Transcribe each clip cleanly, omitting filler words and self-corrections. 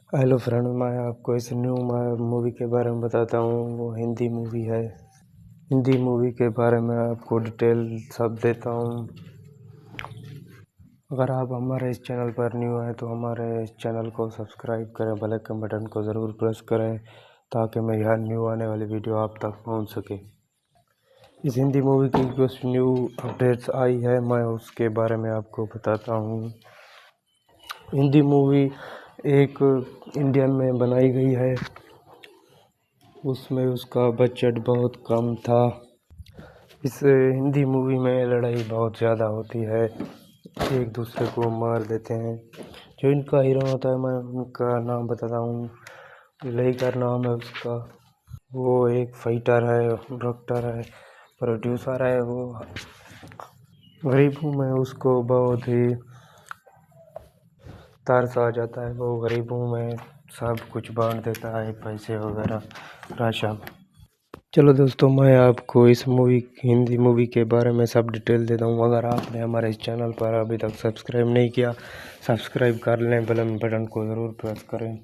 Hello friend, मैं आपको इस न्यू मूवी के बारे में बताता हूँ। वो हिंदी मूवी है। हिंदी मूवी के बारे में आपको डिटेल सब देता हूँ। अगर आप हमारे इस चैनल पर न्यू हैं तो हमारे इस चैनल को सब्सक्राइब करें, बेल आइकन बटन को ज़रूर प्रेस करें ताकि मेरी हर न्यू आने वाली वीडियो आप तक पहुँच सके। इस हिंदी मूवी की कुछ न्यू अपडेट्स आई है, मैं उसके बारे में आपको बताता हूँ। हिंदी मूवी एक इंडिया में बनाई गई है। उसमें उसका बजट बहुत कम था। इस हिंदी मूवी में लड़ाई बहुत ज़्यादा होती है, एक दूसरे को मार देते हैं। जो इनका हीरो होता है, मैं उनका नाम बताता हूँ। लेकर नाम है उसका। वो एक फाइटर है, डॉक्टर है, प्रोड्यूसर है। वो गरीबों में उसको बहुत ही तरस आ जाता है। वो गरीबों में सब कुछ बांट देता है, पैसे वगैरह, राशन। चलो दोस्तों, मैं आपको इस हिंदी मूवी के बारे में सब डिटेल देता हूँ। अगर आपने हमारे इस चैनल पर अभी तक सब्सक्राइब नहीं किया, सब्सक्राइब कर लें, बेल बटन को ज़रूर प्रेस करें।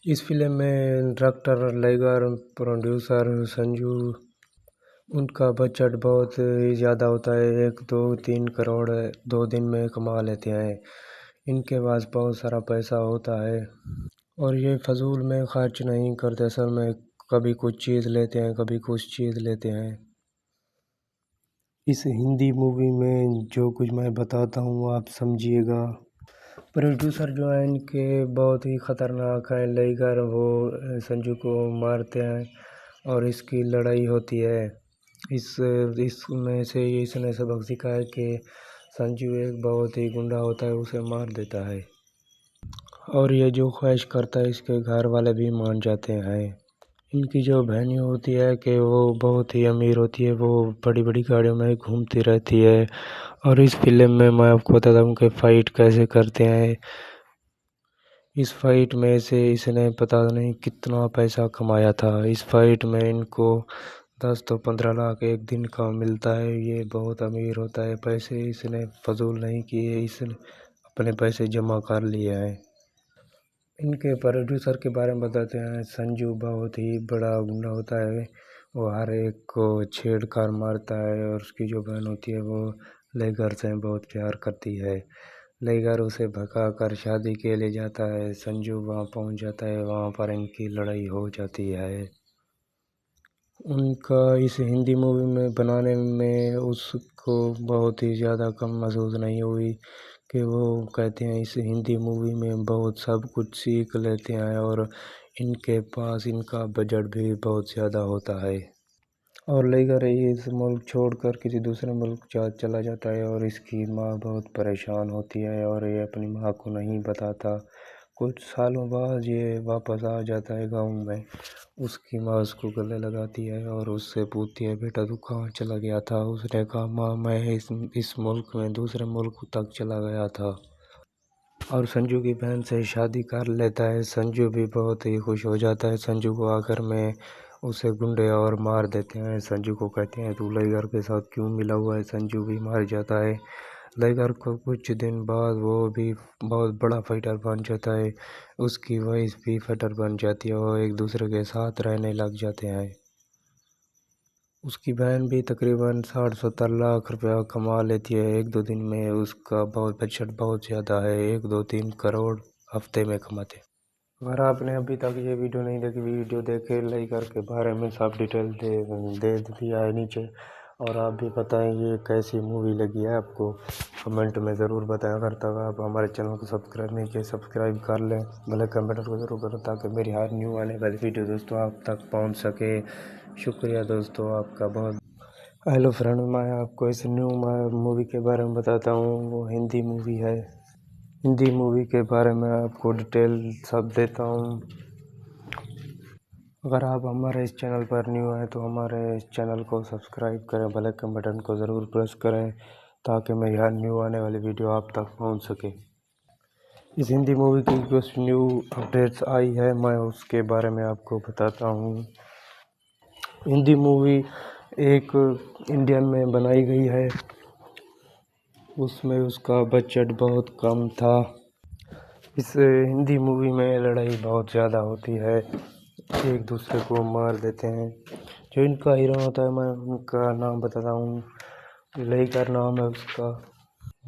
इस फिल्म में डायरेक्टर लेगर, प्रोड्यूसर संजू, उनका बजट बहुत ही ज़्यादा होता है। 1, 2, 3 करोड़ 2 दिन में कमा लेते हैं। इनके पास बहुत सारा पैसा होता है और ये फजूल में खर्च नहीं करते। असल में कभी कुछ चीज़ लेते हैं, कभी कुछ चीज़ लेते हैं। इस हिंदी मूवी में जो कुछ मैं बताता हूँ आप समझिएगा। प्रोड्यूसर जो है इनके बहुत ही ख़तरनाक है। लेकर वो संजू को मारते हैं और इसकी लड़ाई होती है। इसमें से इसने सबक सीखा है कि संजू एक बहुत ही गुंडा होता है, उसे मार देता है और ये जो ख्वाहिश करता है इसके घर वाले भी मान जाते हैं। इनकी जो बहनी होती है कि वो बहुत ही अमीर होती है, वो बड़ी बड़ी गाड़ियों में घूमती रहती है। और इस फिल्म में मैं आपको बताता हूँ कि फ़ाइट कैसे करते हैं। इस फाइट में से इसने पता नहीं कितना पैसा कमाया था। इस फाइट में इनको 10 तो 15 लाख एक दिन का मिलता है। ये बहुत अमीर होता है। पैसे इसने फजूल नहीं किए, इसने अपने पैसे जमा कर लिए हैं। इनके प्रोड्यूसर के बारे में बताते हैं। संजू बहुत ही बड़ा गुंडा होता है। वो हर एक को छेड़ कर मारता है और उसकी जो बहन होती है वो लेगर से बहुत प्यार करती है। लेगर उसे भगा कर शादी के लिए जाता है। संजू वहाँ पहुँच जाता है, वहाँ पर इनकी लड़ाई हो जाती है। उनका इस हिंदी मूवी में बनाने में उसको बहुत ही ज़्यादा कम महसूस नहीं हुई कि वो कहते हैं इस हिंदी मूवी में बहुत सब कुछ सीख लेते हैं और इनके पास इनका बजट भी बहुत ज़्यादा होता है। और लेकर ये इस मुल्क छोड़कर किसी दूसरे मुल्क चला जाता है और इसकी माँ बहुत परेशान होती है और ये अपनी माँ को नहीं बताता। कुछ सालों बाद ये वापस आ जाता है गाँव में। उसकी माँ उसको गले लगाती है और उससे पूछती है, बेटा तू कहाँ चला गया था? उसने कहा, माँ मैं इस मुल्क में दूसरे मुल्क तक चला गया था। और संजू की बहन से शादी कर लेता है। संजू भी बहुत ही खुश हो जाता है। संजू को आकर में उसे गुंडे और मार देते हैं। संजू को कहते हैं तू लेगर के साथ क्यों मिला हुआ है? संजू भी मार जाता है। लेगर को कुछ दिन बाद वो भी बहुत बड़ा फाइटर बन जाता है। उसकी वाइफ भी फाइटर बन जाती है और एक दूसरे के साथ रहने लग जाते हैं। उसकी बहन भी तकरीबन 60-70 लाख रुपया कमा लेती है 1-2 दिन में। उसका बहुत बजट बहुत ज़्यादा है, 1, 2, 3 करोड़ हफ्ते में कमाते हैं। अगर आपने अभी तक ये वीडियो नहीं देखी, वीडियो देखे। लेकर के बारे में सब डिटेल दे दिया है नीचे। और आप भी बताएं ये कैसी मूवी लगी है आपको, कमेंट में ज़रूर बताएं। अगर तक आप हमारे चैनल को सब्सक्राइब नहीं किए, सब्सक्राइब कर लें, बेल आइकन बटन को ज़रूर करें ताकि मेरी हर न्यू आने वाली वीडियो दोस्तों आप तक पहुंच सके। शुक्रिया दोस्तों आपका बहुत। हेलो फ्रेंड, मैं आपको इस न्यू मूवी के बारे में बताता हूँ। वो हिंदी मूवी है। हिंदी मूवी के बारे में आपको डिटेल सब देता हूँ। अगर आप हमारे इस चैनल पर न्यू हैं तो हमारे इस चैनल को सब्सक्राइब करें, बेल आइकन बटन को ज़रूर प्रेस करें ताकि मेरी हर न्यू आने वाली वीडियो आप तक पहुँच सके। इस हिंदी मूवी की कुछ न्यू अपडेट्स आई है, मैं उसके बारे में आपको बताता हूँ। हिंदी मूवी एक इंडिया में बनाई गई है। उसमें उसका बजट बहुत कम था। इस हिंदी मूवी में लड़ाई बहुत ज़्यादा होती है, एक दूसरे को मार देते हैं। जो इनका हीरो होता है, मैं उनका नाम बताता हूँ, लेकर नाम है उसका।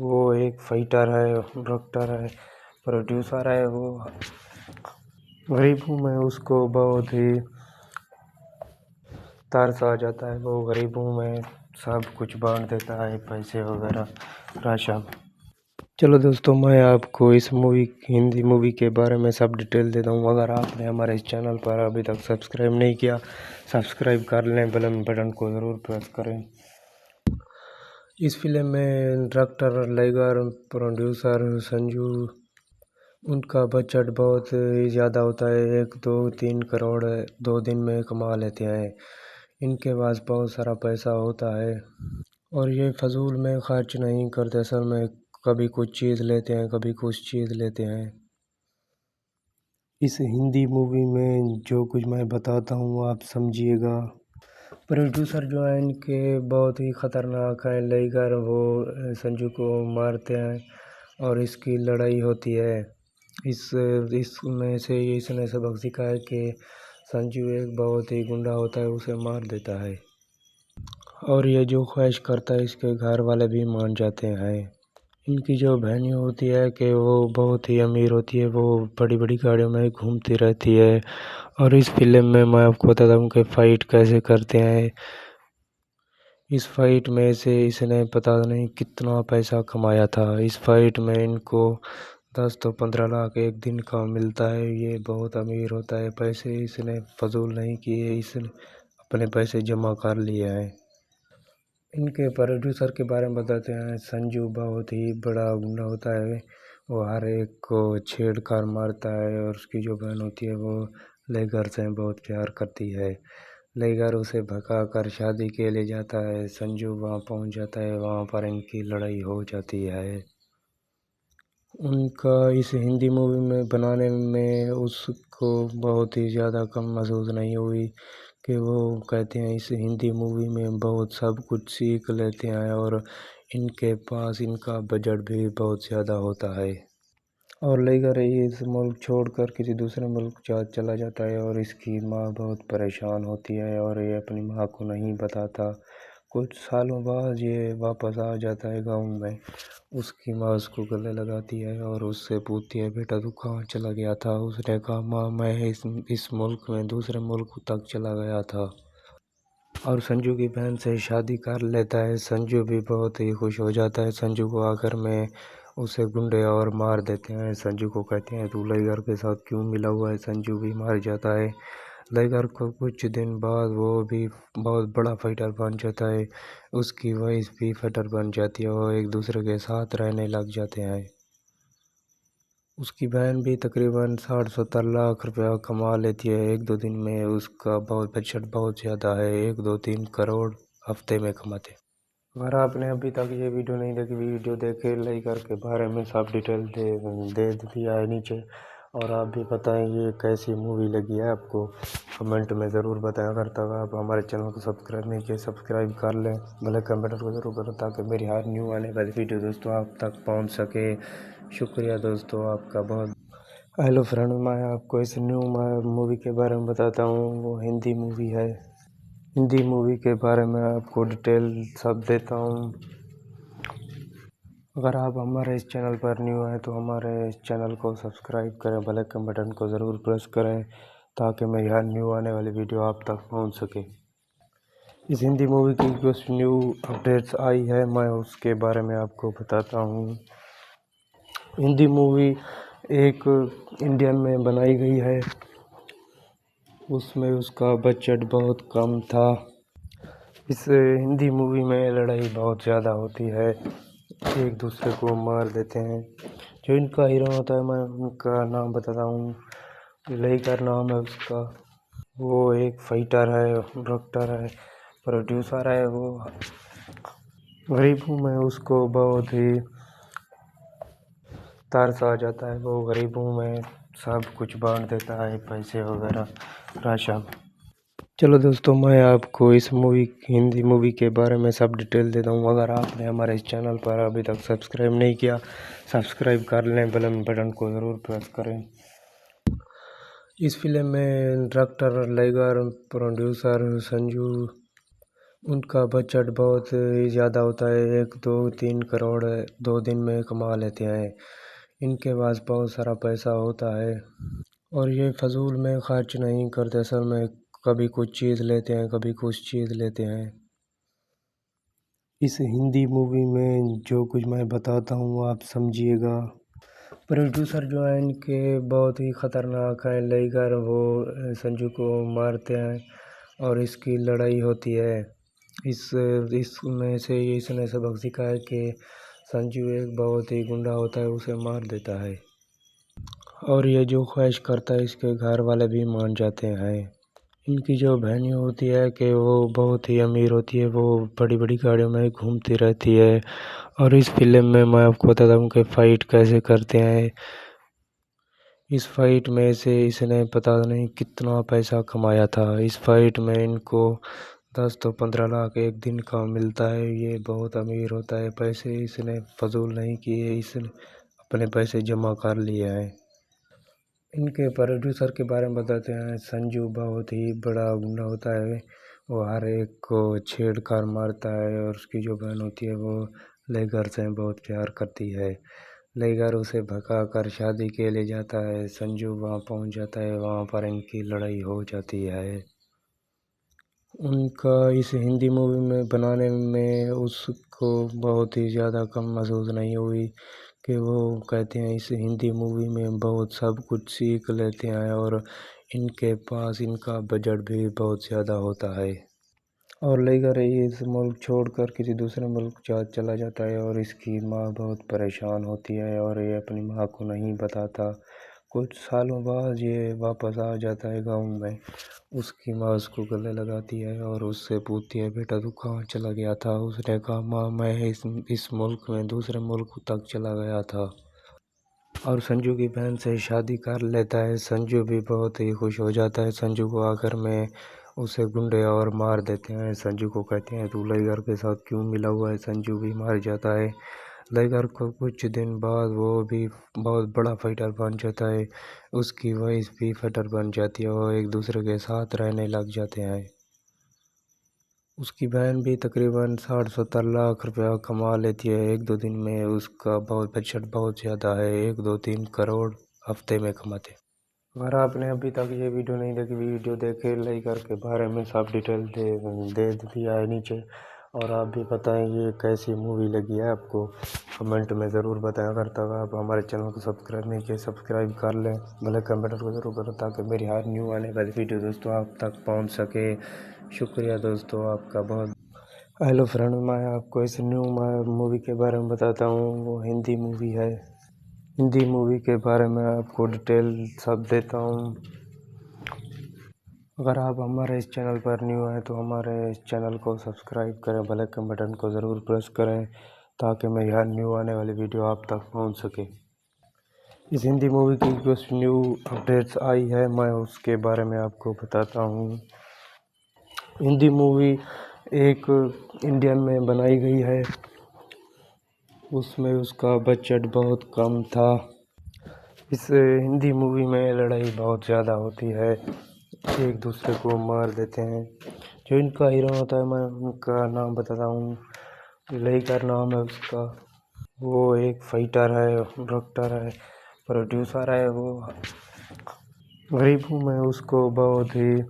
वो एक फाइटर है, डॉक्टर है, प्रोड्यूसर है। वो गरीबों में उसको बहुत ही तरस आ जाता है। वो गरीबों में सब कुछ बांट देता है, पैसे वगैरह, राशन। चलो दोस्तों, मैं आपको इस मूवी, हिंदी मूवी के बारे में सब डिटेल देता हूँ। अगर आपने हमारे इस चैनल पर अभी तक सब्सक्राइब नहीं किया, सब्सक्राइब कर लें, बेल बटन को ज़रूर प्रेस करें। इस फिल्म में डायरेक्टर लाइगर, प्रोड्यूसर संजू, उनका बजट बहुत ही ज़्यादा होता है। 1, 2, 3 करोड़ 2 दिन में कमा लेते हैं। इनके पास बहुत सारा पैसा होता है और ये फजूल में खर्च नहीं करते। असल में कभी कुछ चीज़ लेते हैं, कभी कुछ चीज़ लेते हैं। इस हिंदी मूवी में जो कुछ मैं बताता हूँ आप समझिएगा। प्रोड्यूसर जो है इनके बहुत ही ख़तरनाक है। लेकर वो संजू को मारते हैं और इसकी लड़ाई होती है। इसमें से इसने सबक सीखा है कि संजू एक बहुत ही गुंडा होता है, उसे मार देता है और ये जो ख्वाहिश करता है इसके घर वाले भी मान जाते हैं। इनकी जो बहनी होती है कि वो बहुत ही अमीर होती है, वो बड़ी बड़ी गाड़ियों में घूमती रहती है। और इस फिल्म में मैं आपको बताता हूँ कि फ़ाइट कैसे करते हैं। इस फाइट में से इसने पता नहीं कितना पैसा कमाया था। इस फाइट में इनको 10 तो 15 लाख एक दिन का मिलता है। ये बहुत अमीर होता है। पैसे इसने फजूल नहीं किए, इसने अपने पैसे जमा कर लिए हैं। इनके प्रोड्यूसर के बारे में बताते हैं। संजू बहुत ही बड़ा गुंडा होता है। वो हर एक को छेड़ कर मारता है और उसकी जो बहन होती है वो लेकर से बहुत प्यार करती है। लेकर उसे भगा कर शादी के लिए जाता है। संजू वहाँ पहुँच जाता है, वहाँ पर इनकी लड़ाई हो जाती है। उनका इस हिंदी मूवी में बनाने में उसको बहुत ही ज़्यादा कम महसूस नहीं हुई कि वो कहते हैं इस हिंदी मूवी में बहुत सब कुछ सीख लेते हैं और इनके पास इनका बजट भी बहुत ज़्यादा होता है। और लेकर ये इस मुल्क छोड़कर किसी दूसरे मुल्क चला जाता है और इसकी माँ बहुत परेशान होती है और ये अपनी माँ को नहीं बताता। कुछ सालों बाद ये वापस आ जाता है गाँव में। उसकी माँ उसको गले लगाती है और उससे पूछती है, बेटा तू कहाँ चला गया था? उसने कहा, माँ मैं इस मुल्क में दूसरे मुल्क तक चला गया था। और संजू की बहन से शादी कर लेता है। संजू भी बहुत ही खुश हो जाता है। संजू को आखिर में उसे गुंडे और मार देते हैं। संजू को कहते हैं तू लाइगर के साथ क्यों मिला हुआ है? संजू भी मार जाता है। लाइगर को कुछ दिन बाद वो भी बहुत बड़ा फाइटर बन जाता है। उसकी वाइफ भी फाइटर बन जाती है और एक दूसरे के साथ रहने लग जाते हैं। उसकी बहन भी तकरीबन 60-70 लाख रुपया कमा लेती है 1-2 दिन में। उसका बहुत बजट बहुत ज़्यादा है, 1, 2, 3 करोड़ हफ्ते में कमाते। अगर आपने अभी तक ये वीडियो नहीं देखी, वीडियो देखे लेकर के बारे में सब डिटेल दे दिया है नीचे। और आप भी बताएं ये कैसी मूवी लगी है आपको, कमेंट में ज़रूर बताएं। अगर तक आप हमारे चैनल को सब्सक्राइब नहीं किए, सब्सक्राइब कर लें, बेल आइकन बटन को ज़रूर करें ताकि मेरी हर न्यू आने वाली वीडियो दोस्तों आप तक पहुंच सके। शुक्रिया दोस्तों आपका बहुत। हेलो फ्रेंड, मैं आपको इस न्यू मूवी के बारे में बताता हूँ। वो हिंदी मूवी है। हिंदी मूवी के बारे में आपको डिटेल सब देता हूँ। अगर आप हमारे इस चैनल पर न्यू हैं तो हमारे इस चैनल को सब्सक्राइब करें, बेल आइकन बटन को ज़रूर प्रेस करें ताकि मेरी हर न्यू आने वाली वीडियो आप तक पहुँच सके। इस हिंदी मूवी की कुछ न्यू अपडेट्स आई है, मैं उसके बारे में आपको बताता हूँ। हिंदी मूवी एक इंडियन में बनाई गई है। उसमें उसका बजट बहुत कम था। इस हिंदी मूवी में लड़ाई बहुत ज़्यादा होती है, एक दूसरे को मार देते हैं। जो इनका हीरो होता है, मैं उनका नाम बताता हूँ, लेकर नाम है उसका। वो एक फाइटर है, डॉक्टर है, प्रोड्यूसर है। वो गरीबों में उसको बहुत ही तरस आ जाता है। वो गरीबों में सब कुछ बांट देता है, पैसे वगैरह, राशन। चलो दोस्तों, मैं आपको इस मूवी हिंदी मूवी के बारे में सब डिटेल देता हूँ। अगर आपने हमारे इस चैनल पर अभी तक सब्सक्राइब नहीं किया, सब्सक्राइब कर लें, बेल बटन को ज़रूर प्रेस करें। इस फिल्म में डायरेक्टर लाइगर, प्रोड्यूसर संजू, उनका बजट बहुत ही ज़्यादा होता है। 1, 2, 3 करोड़ 2 दिन में कमा लेते हैं। इनके पास बहुत सारा पैसा होता है और ये फजूल में खर्च नहीं करते। असल में कभी कुछ चीज़ लेते हैं, कभी कुछ चीज़ लेते हैं। इस हिंदी मूवी में जो कुछ मैं बताता हूँ आप समझिएगा। प्रोड्यूसर जो है इनके बहुत ही ख़तरनाक हैं। लेकर वो संजू को मारते हैं और इसकी लड़ाई होती है। इसमें से इसने सबक सीखा है कि संजू एक बहुत ही गुंडा होता है, उसे मार देता है और ये जो ख्वाहिश करता है इसके घर वाले भी मान जाते हैं। इनकी जो बहनी होती है कि वो बहुत ही अमीर होती है, वो बड़ी बड़ी गाड़ियों में घूमती रहती है। और इस फिल्म में मैं आपको बताता हूँ कि फ़ाइट कैसे करते हैं। इस फाइट में से इसने पता नहीं कितना पैसा कमाया था। इस फाइट में इनको 10 तो 15 लाख एक दिन का मिलता है। ये बहुत अमीर होता है। पैसे इसने फजूल नहीं किए, इसने अपने पैसे जमा कर लिए हैं। इनके प्रोड्यूसर के बारे में बताते हैं। संजू बहुत ही बड़ा गुंडा होता है। वो हर एक को छेड़ कर मारता है और उसकी जो बहन होती है वो लेगर से बहुत प्यार करती है। लेगर उसे भगा कर शादी के लिए जाता है। संजू वहाँ पहुँच जाता है, वहाँ पर इनकी लड़ाई हो जाती है। उनका इस हिंदी मूवी में बनाने में उसको बहुत ही ज़्यादा कम महसूस नहीं हुई कि वो कहते हैं इस हिंदी मूवी में बहुत सब कुछ सीख लेते हैं और इनके पास इनका बजट भी बहुत ज़्यादा होता है। और लेकर ये इस मुल्क छोड़कर किसी दूसरे मुल्क चला जाता है और इसकी माँ बहुत परेशान होती है और ये अपनी माँ को नहीं बताता। कुछ सालों बाद ये वापस आ जाता है गाँव में। उसकी माँ उसको गले लगाती है और उससे पूछती है, बेटा तू कहाँ चला गया था? उसने कहा, माँ मैं इस मुल्क में दूसरे मुल्क तक चला गया था। और संजू की बहन से शादी कर लेता है। संजू भी बहुत ही खुश हो जाता है। संजू को आखिर में उसे गुंडे और मार देते हैं। संजू को कहते हैं तू लाइगर के साथ क्यों मिला हुआ है? संजू भी मार जाता है। लाइगर को कुछ दिन बाद वो भी बहुत बड़ा फाइटर बन जाता है। उसकी वाइफ भी फाइटर बन जाती है और एक दूसरे के साथ रहने लग जाते हैं। उसकी बहन भी तकरीबन 60-70 लाख रुपया कमा लेती है 1-2 दिन में। उसका बहुत बजट बहुत ज़्यादा है, 1, 2, 3 करोड़ हफ्ते में कमाते। अगर आपने अभी तक ये वीडियो नहीं देखी, वीडियो देखे लेकर के बारे में सब डिटेल दे दिया है नीचे। और आप भी बताएं ये कैसी मूवी लगी है आपको, कमेंट में ज़रूर बताएं। अगर तक आप हमारे चैनल को सब्सक्राइब नहीं किए, सब्सक्राइब कर लें, बेल आइकन बटन को ज़रूर करें ताकि मेरी हर न्यू आने वाली वीडियो दोस्तों आप तक पहुंच सके। शुक्रिया दोस्तों आपका बहुत। हेलो फ्रेंड, मैं आपको इस न्यू मूवी के बारे में बताता हूँ। वो हिंदी मूवी है। हिंदी मूवी के बारे में आपको डिटेल सब देता हूँ। अगर आप हमारे इस चैनल पर न्यू हैं तो हमारे इस चैनल को सब्सक्राइब करें, बेल आइकन बटन को ज़रूर प्रेस करें ताकि मेरी हर न्यू आने वाली वीडियो आप तक पहुंच सके। इस हिंदी मूवी की कुछ न्यू अपडेट्स आई है, मैं उसके बारे में आपको बताता हूँ। हिंदी मूवी एक इंडियन में बनाई गई है। उसमें उसका बजट बहुत कम था। इस हिंदी मूवी में लड़ाई बहुत ज़्यादा होती है, एक दूसरे को मार देते हैं। जो इनका हीरो होता है, मैं उनका नाम बताता हूँ। लेकर नाम है उसका। वो एक फाइटर है, डायरेक्टर है, प्रोड्यूसर है। वो गरीब हूँ मैं, उसको बहुत ही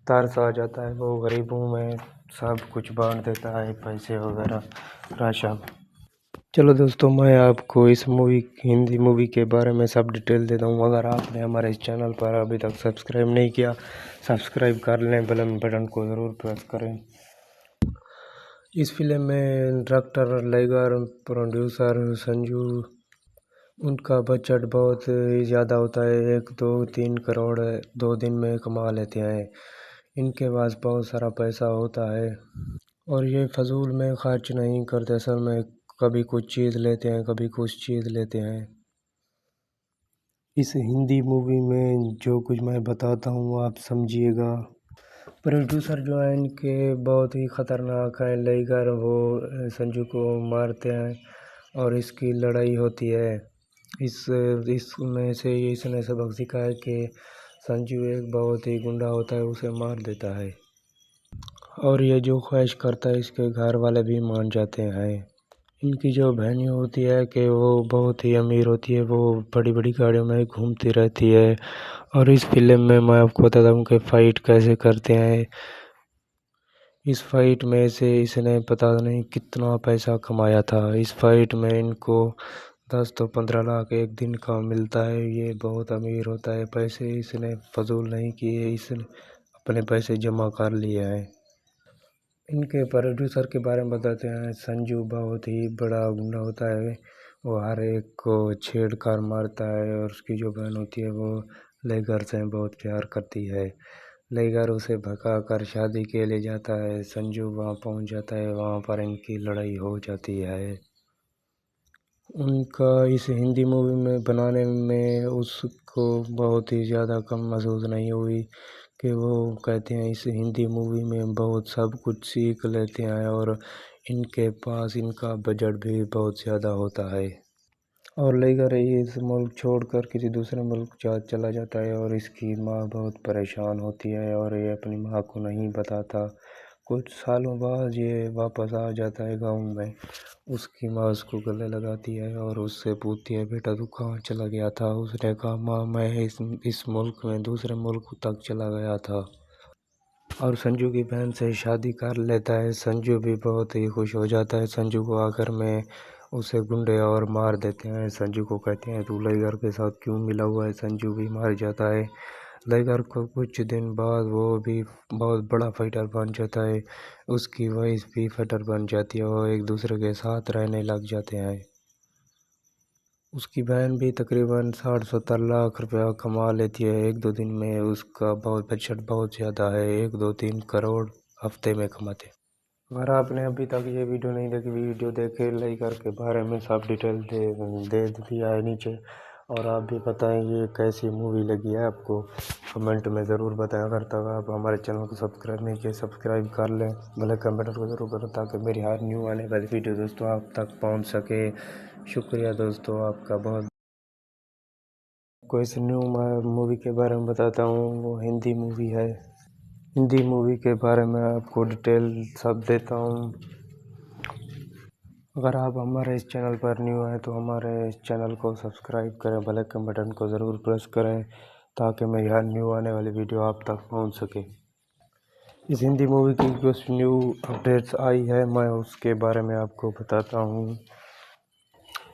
तरस आ जाता है। वो गरीब हूँ मैं सब कुछ बांट देता है, पैसे वगैरह, राशन। चलो दोस्तों, मैं आपको इस हिंदी मूवी के बारे में सब डिटेल देता हूँ। अगर आपने हमारे इस चैनल पर अभी तक सब्सक्राइब नहीं किया, सब्सक्राइब कर लें, बेल बटन को ज़रूर प्रेस करें। इस फिल्म में डायरेक्टर लाइगर, प्रोड्यूसर संजू, उनका बजट बहुत ही ज़्यादा होता है। 1, 2, 3 करोड़ 2 दिन में कमा लेते हैं। इनके पास बहुत सारा पैसा होता है और ये फजूल में खर्च नहीं करते। असल में कभी कुछ चीज़ लेते हैं, कभी कुछ चीज़ लेते हैं। इस हिंदी मूवी में जो कुछ मैं बताता हूँ आप समझिएगा। प्रोड्यूसर जो है इनके बहुत ही खतरनाक है, लेकर वो संजू को मारते हैं और इसकी लड़ाई होती है। इस इसमें से इसने सबक सीखा है कि संजू एक बहुत ही गुंडा होता है, उसे मार देता है और ये जो ख्वाहिश करता है इसके घर वाले भी मान जाते हैं। इनकी जो बहनी होती है कि वो बहुत ही अमीर होती है, वो बड़ी बड़ी गाड़ियों में घूमती रहती है। और इस फिल्म में मैं आपको बताता हूँ कि फ़ाइट कैसे करते हैं। इस फाइट में से इसने पता नहीं कितना पैसा कमाया था। इस फाइट में इनको 10 तो 15 लाख एक दिन का मिलता है। ये बहुत अमीर होता है, पैसे इसने फजूल नहीं किए, इसने अपने पैसे जमा कर लिए हैं। इनके प्रोड्यूसर के बारे में बताते हैं। संजू बहुत ही बड़ा गुंडा होता है, वो हर एक को छेड़ कर मारता है और उसकी जो बहन होती है वो लेगर से बहुत प्यार करती है। लेगर उसे भगा कर शादी के लिए जाता है। संजू वहाँ पहुँच जाता है, वहाँ पर इनकी लड़ाई हो जाती है। उनका इस हिंदी मूवी में बनाने में उसको बहुत ही ज़्यादा कम महसूस नहीं हुई कि वो कहते हैं इस हिंदी मूवी में बहुत सब कुछ सीख लेते हैं और इनके पास इनका बजट भी बहुत ज़्यादा होता है और लेकर ये इस मुल्क छोड़कर किसी दूसरे मुल्क चला जाता है और इसकी माँ बहुत परेशान होती है और ये अपनी माँ को नहीं बताता। कुछ सालों बाद ये वापस आ जाता है गाँव में। उसकी माँ उसको गले लगाती है और उससे पूछती है, बेटा तू कहाँ चला गया था? उसने कहा, माँ मैं इस मुल्क में दूसरे मुल्क तक चला गया था। और संजू की बहन से शादी कर लेता है। संजू भी बहुत ही खुश हो जाता है। संजू को आखिर में उसे गुंडे और मार देते हैं। संजू को कहते हैं तू लेगर के साथ क्यों मिला हुआ है? संजू भी मार जाता है। लेगर को कुछ दिन बाद वो भी बहुत बड़ा फाइटर बन जाता है। उसकी वाइफ भी फाइटर बन जाती है और एक दूसरे के साथ रहने लग जाते हैं। उसकी बहन भी तकरीबन 60-70 लाख रुपया कमा लेती है एक दो दिन में। उसका बहुत बजट बहुत ज़्यादा है, 1-2-3 करोड़ हफ्ते में कमाते। अगर आपने अभी तक ये वीडियो नहीं देखी, वीडियो देखे लेकर के बारे में सब डिटेल दे दिया है नीचे। और आप भी बताएं ये कैसी मूवी लगी है आपको, कमेंट में ज़रूर बताएं। अगर तक आप हमारे चैनल को सब्सक्राइब नहीं किए, सब्सक्राइब कर लें, बेल आइकन बटन को ज़रूर करें ताकि मेरी हर न्यू आने वाली वीडियो दोस्तों आप तक पहुंच सके। शुक्रिया दोस्तों आपका बहुत। कोई इस न्यू मूवी के बारे में बताता हूँ, वो हिंदी मूवी है। हिंदी मूवी के बारे में आपको डिटेल सब देता हूँ। अगर आप हमारे इस चैनल पर न्यू हैं तो हमारे इस चैनल को सब्सक्राइब करें, बेल आइकन बटन को ज़रूर प्रेस करें ताकि मेरी हर न्यू आने वाली वीडियो आप तक पहुंच सके। इस हिंदी मूवी की कुछ न्यू अपडेट्स आई है, मैं उसके बारे में आपको बताता हूँ।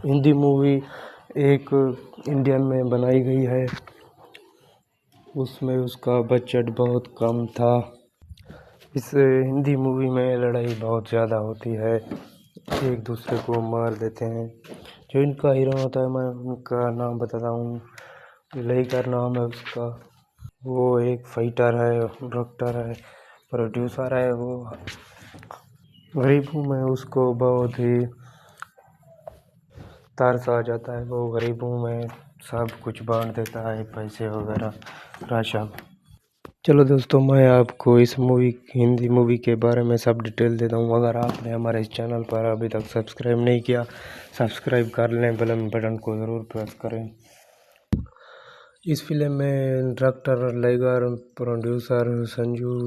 हिंदी मूवी एक इंडियन में बनाई गई है, उसमें उसका बजट बहुत कम था। इस हिंदी मूवी में लड़ाई बहुत ज़्यादा होती है, एक दूसरे को मार देते हैं। जो इनका हीरो होता है मैं उनका नाम बताता हूँ, लेकर नाम है उसका। वो एक फाइटर है, डॉक्टर है, प्रोड्यूसर है। वो गरीबों में उसको बहुत ही तरस आ जाता है। वो गरीबों में सब कुछ बांट देता है, पैसे वगैरह, राशन। चलो दोस्तों मैं आपको इस हिंदी मूवी के बारे में सब डिटेल देता हूँ। अगर आपने हमारे इस चैनल पर अभी तक सब्सक्राइब नहीं किया, सब्सक्राइब कर लें, बेल बटन को ज़रूर प्रेस करें। इस फिल्म में डायरेक्टर लेगर, प्रोड्यूसर संजू,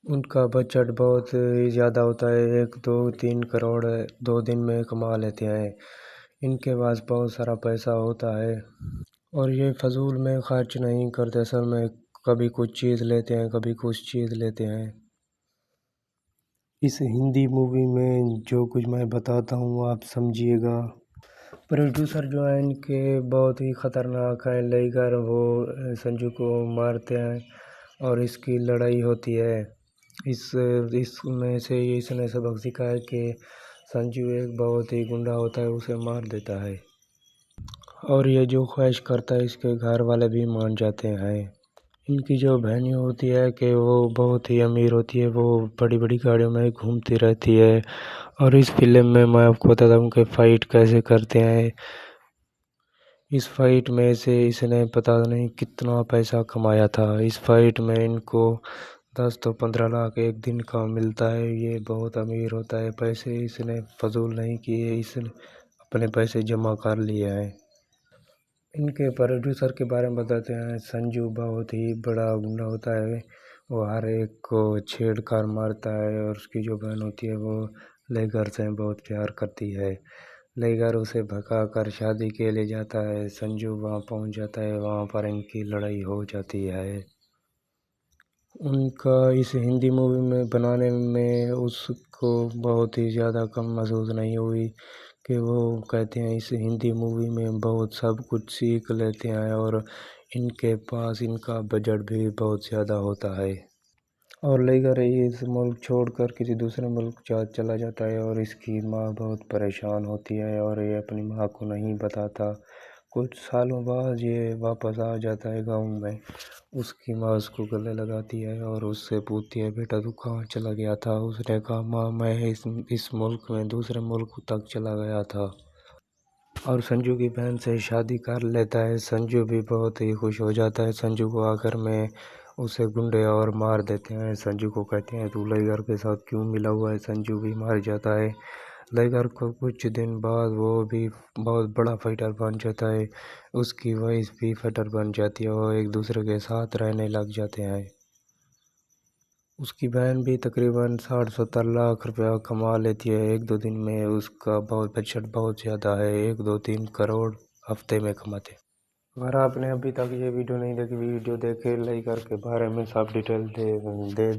उनका बजट बहुत ही ज़्यादा होता है, 1-2-3 करोड़ 2 दिन में कमा लेते हैं। इनके पास बहुत सारा पैसा होता है और ये फजूल में खर्च नहीं करते। असल में कभी कुछ चीज़ लेते हैं, कभी कुछ चीज़ लेते हैं। इस हिंदी मूवी में जो कुछ मैं बताता हूँ आप समझिएगा। प्रोड्यूसर जो है इनके बहुत ही ख़तरनाक है, लेकर वो संजू को मारते हैं और इसकी लड़ाई होती है। इसमें से इसने सबक सीखा है कि संजू एक बहुत ही गुंडा होता है, उसे मार देता है और ये जो ख्वाहिश करता है इसके घर वाले भी मान जाते हैं। इनकी जो बहनी होती है कि वो बहुत ही अमीर होती है, वो बड़ी बड़ी गाड़ियों में घूमती रहती है। और इस फिल्म में मैं आपको बताता हूँ कि फ़ाइट कैसे करते हैं। इस फाइट में से इसने पता नहीं कितना पैसा कमाया था। इस फाइट में इनको 10 तो 15 लाख एक दिन का मिलता है। ये बहुत अमीर होता है। पैसे इसने फजूल नहीं किए, इसने अपने पैसे जमा कर लिए हैं। इनके प्रोड्यूसर के बारे में बताते हैं। संजू बहुत ही बड़ा गुंडा होता है। वो हर एक को छेड़ कर मारता है और उसकी जो बहन होती है वो लेगर से बहुत प्यार करती है। लेगर उसे भगा कर शादी के लिए जाता है। संजू वहाँ पहुँच जाता है। वहाँ पर इनकी लड़ाई हो जाती है। उनका इस हिंदी मूवी में बनाने में उसको बहुत ही ज़्यादा कम महसूस नहीं हुई कि वो कहते हैं इस हिंदी मूवी में बहुत सब कुछ सीख लेते हैं और इनके पास इनका बजट भी बहुत ज़्यादा होता है। और लेकर ये इस मुल्क छोड़कर किसी दूसरे मुल्क चला जाता है और इसकी माँ बहुत परेशान होती है और ये अपनी माँ को नहीं बताता। कुछ सालों बाद ये वापस आ जाता है गाँव में। उसकी माँ उसको गले लगाती है और उससे पूछती है, बेटा तू कहाँ चला गया था? उसने कहा, माँ मैं इस मुल्क में दूसरे मुल्क तक चला गया था। और संजू की बहन से शादी कर लेता है। संजू भी बहुत ही खुश हो जाता है। संजू को आकर में उसे गुंडे और मार देते हैं। संजू को कहते हैं तू लेगर के साथ क्यों मिला हुआ है? संजू भी मार जाता है। लेगर को कुछ दिन बाद वो भी बहुत बड़ा फाइटर बन जाता है। उसकी वाइफ भी फाइटर बन जाती है और एक दूसरे के साथ रहने लग जाते हैं। उसकी बहन भी तकरीबन 60-70 लाख रुपया कमा लेती है एक दो दिन में। उसका बहुत बजट बहुत ज़्यादा है, 1-2-3 करोड़ हफ्ते में कमाते हैं। अगर आपने अभी तक ये वीडियो नहीं देखी, वीडियो देखे लेकर के बारे में सब डिटेल दे